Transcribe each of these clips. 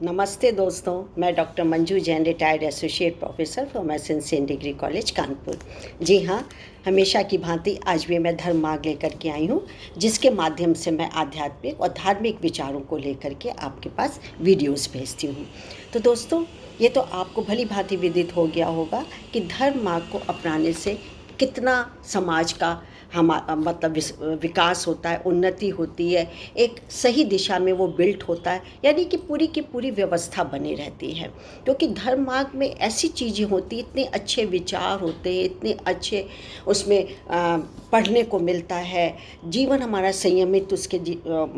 नमस्ते दोस्तों, मैं doctor Manju Jain, retired associate professor from SNCN degree college Kanpur. जी हाँ, हमेशा की भांति आज भी मैं धर्म मार्ग लेकर के आई हूँ, जिसके माध्यम से मैं आध्यात्मिक और धार्मिक विचारों को लेकर के आपके पास वीडियोस भेजती हूँ। तो दोस्तों, ये तो आपको भली भांति विदित हो गया होगा कि धर्म मार्ग को अपनाने से कितना समाज का मतलब विकास होता है, उन्नति होती है, एक सही दिशा में वो बिल्ट होता है, यानी कि पूरी की पूरी व्यवस्था बनी रहती है। क्योंकि धर्म मार्ग में ऐसी चीज़ें होती, इतने अच्छे विचार होते हैं, इतने अच्छे उसमें पढ़ने को मिलता है। जीवन हमारा संयमित उसके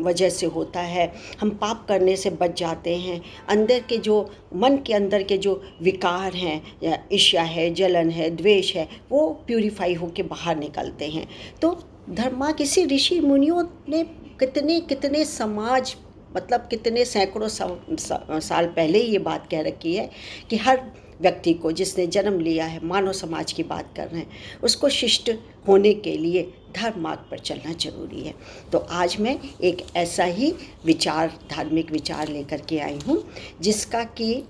वजह से होता है। हम पाप करने से बच जाते हैं। अंदर के जो मन के अंदर के जो विकार हैं, ईर्ष्या है, जलन है, द्वेष है, वो प्यूरिफाई होके बाहर निकलते हैं। तो धर्मा किसी ऋषि मुनियों ने कितने कितने समाज मतलब कितने सैकड़ों साल पहले ये बात कह रखी है कि हर व्यक्ति को जिसने जन्म लिया है, मानव समाज की बात कर रहे हैं, उसको शिष्ट होने के लिए धर्म मार्ग पर चलना जरूरी है। तो आज मैं एक ऐसा ही विचार, धार्मिक विचार लेकर के आई हूँ, जिसका कि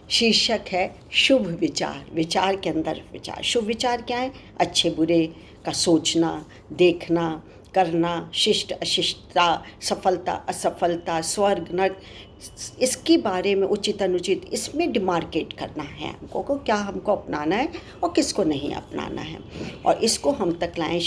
शीर्षक है शुभ विचार। विचार के अंदर विचार। शुभ विचार क्या है? अच्छे बुरे का सोचना, देखना, करना, शिष्ट अशिष्टता, सफलता असफलता, स्वर्ग नरक, इसके बारे में उचित अनुचित इसमें डिमार्केट करना है हमको को क्या हमको अपनाना है और किसको नहीं अपनाना है। और इसको हम तक लाएँ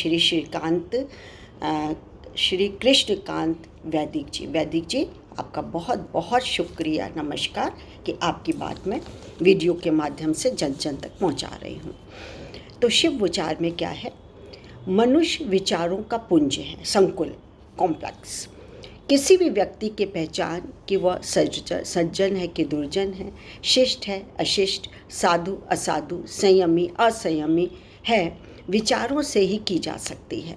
श्री कृष्णकांत वैदिक जी। वैदिक जी, आपका बहुत बहुत शुक्रिया, नमस्कार कि आपकी बात मैं वीडियो के माध्यम से जन जन तक पहुंचा रही हूं। तो शिव विचार में क्या है? मनुष्य विचारों का पुंज है, संकुल, कॉम्प्लेक्स। किसी भी व्यक्ति की पहचान कि वह सज्जन है कि दुर्जन है, शिष्ट है अशिष्ट, साधु असाधु, संयमी असंयमी है, विचारों से ही की जा सकती है।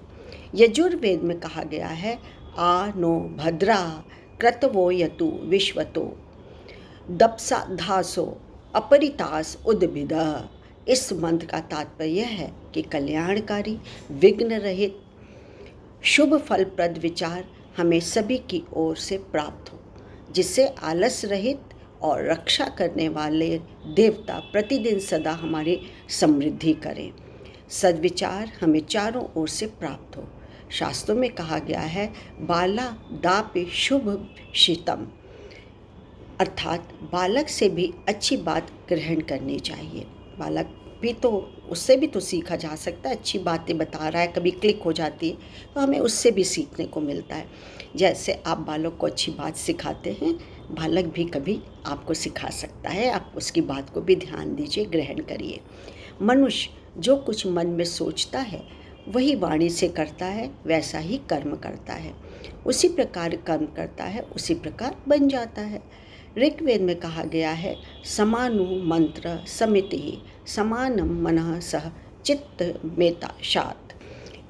यजुर्वेद में कहा गया है, आ नो भद्रा क्रतवो यतु विश्वतो दप्सा धासो अपरितास उद्भिद। इस मंत्र का तात्पर्य है कि कल्याणकारी, विघ्न रहित, शुभ फलप्रद विचार हमें सभी की ओर से प्राप्त हो, जिससे आलस रहित और रक्षा करने वाले देवता प्रतिदिन सदा हमारी समृद्धि करें। सद्विचार हमें चारों ओर से प्राप्त हो। शास्त्रों में कहा गया है, बाला दापि शुभ शीतम, अर्थात बालक से भी अच्छी बात ग्रहण करनी चाहिए। बालक भी तो, उससे भी तो सीखा जा सकता है। अच्छी बातें बता रहा है, कभी क्लिक हो जाती है तो हमें उससे भी सीखने को मिलता है। जैसे आप बालक को अच्छी बात सिखाते हैं, बालक भी कभी आपको सिखा सकता है। आप उसकी बात को भी ध्यान दीजिए, ग्रहण करिए। मनुष्य जो कुछ मन में सोचता है वही वाणी से करता है, वैसा ही कर्म करता है। उसी प्रकार कर्म करता है, उसी प्रकार बन जाता है। ऋग्वेद में कहा गया है, समानु मंत्र समिति समानम मनः सह चित्त मेताशात।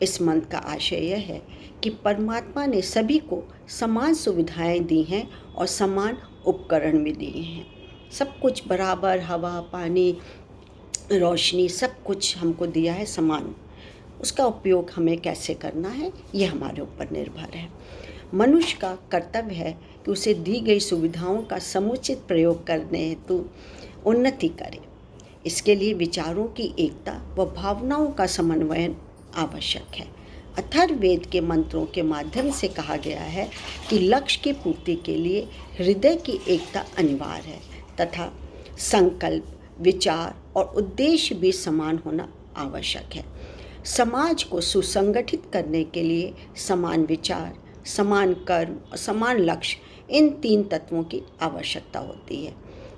इस मंत्र का आशय यह है कि परमात्मा ने सभी को समान सुविधाएं दी हैं और समान उपकरण भी दिए हैं। सब कुछ बराबर, हवा पानी रोशनी सब कुछ हमको दिया है समान। उसका उपयोग हमें कैसे करना है, ये हमारे ऊपर निर्भर है। मनुष्य का कर्तव्य है कि उसे दी गई सुविधाओं का समुचित प्रयोग करने हेतु उन्नति करे। इसके लिए विचारों की एकता व भावनाओं का समन्वय आवश्यक है। अथर्ववेद के मंत्रों के माध्यम से कहा गया है कि लक्ष्य की पूर्ति के लिए हृदय की एकता अनिवार्य है तथा संकल्प, विचार और उद्देश्य भी समान होना आवश्यक है। समाज को सुसंगठित करने के लिए समान विचार, समान कर्म और समान लक्ष्य, इन तीन तत्वों की आवश्यकता होती है।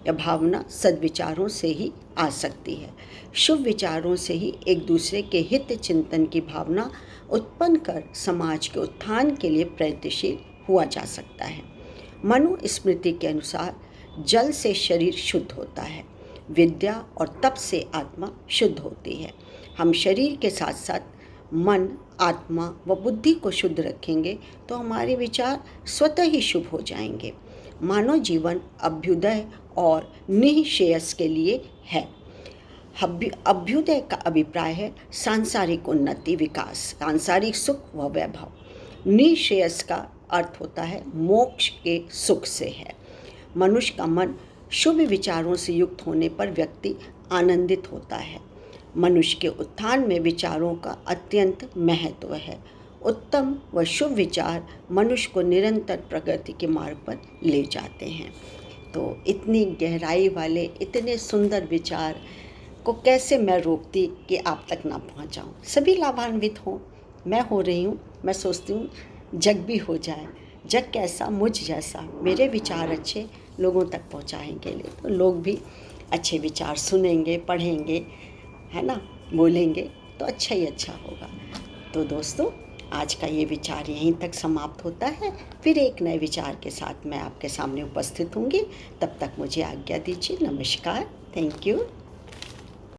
यह भावना सद्विचारों से ही आ सकती है। शुभ विचारों से ही एक दूसरे के हित चिंतन की भावना उत्पन्न कर समाज के उत्थान के लिए प्रयत्नशील हुआ जा सकता है। मनुस्मृति के अनुसार जल से शरीर शुद्ध होता है, विद्या और तप से आत्मा शुद्ध होती है। हम शरीर के साथ साथ मन, आत्मा व बुद्धि को शुद्ध रखेंगे तो हमारे विचार स्वतः ही शुभ हो जाएंगे। मानव जीवन अभ्युदय और निःश्रेयस के लिए है। अभ्युदय का अभिप्राय है सांसारिक उन्नति, विकास, सांसारिक सुख व वैभव। निःश्रेयस का अर्थ होता है मोक्ष के सुख से है। मनुष्य का मन शुभ विचारों से युक्त होने पर व्यक्ति आनंदित होता है। मनुष्य के उत्थान में विचारों का अत्यंत महत्व है। उत्तम व शुभ विचार मनुष्य को निरंतर प्रगति के मार्ग पर ले जाते हैं। तो इतनी गहराई वाले इतने सुंदर विचार को कैसे मैं रोकती कि आप तक ना पहुंचाऊं। सभी लाभान्वित हों, मैं हो रही हूँ। मैं सोचती हूँ जग भी हो जाए, जग कैसा मुझ जैसा, मेरे विचार अच्छे लोगों तक पहुंचाएंगे तो लोग भी अच्छे विचार सुनेंगे, पढ़ेंगे, है ना, बोलेंगे तो अच्छा ही अच्छा होगा। तो दोस्तों, आज का ये विचार यहीं तक समाप्त होता है। फिर एक नए विचार के साथ मैं आपके सामने उपस्थित होंगी। तब तक मुझे आज्ञा दीजिए। नमस्कार। Thank you.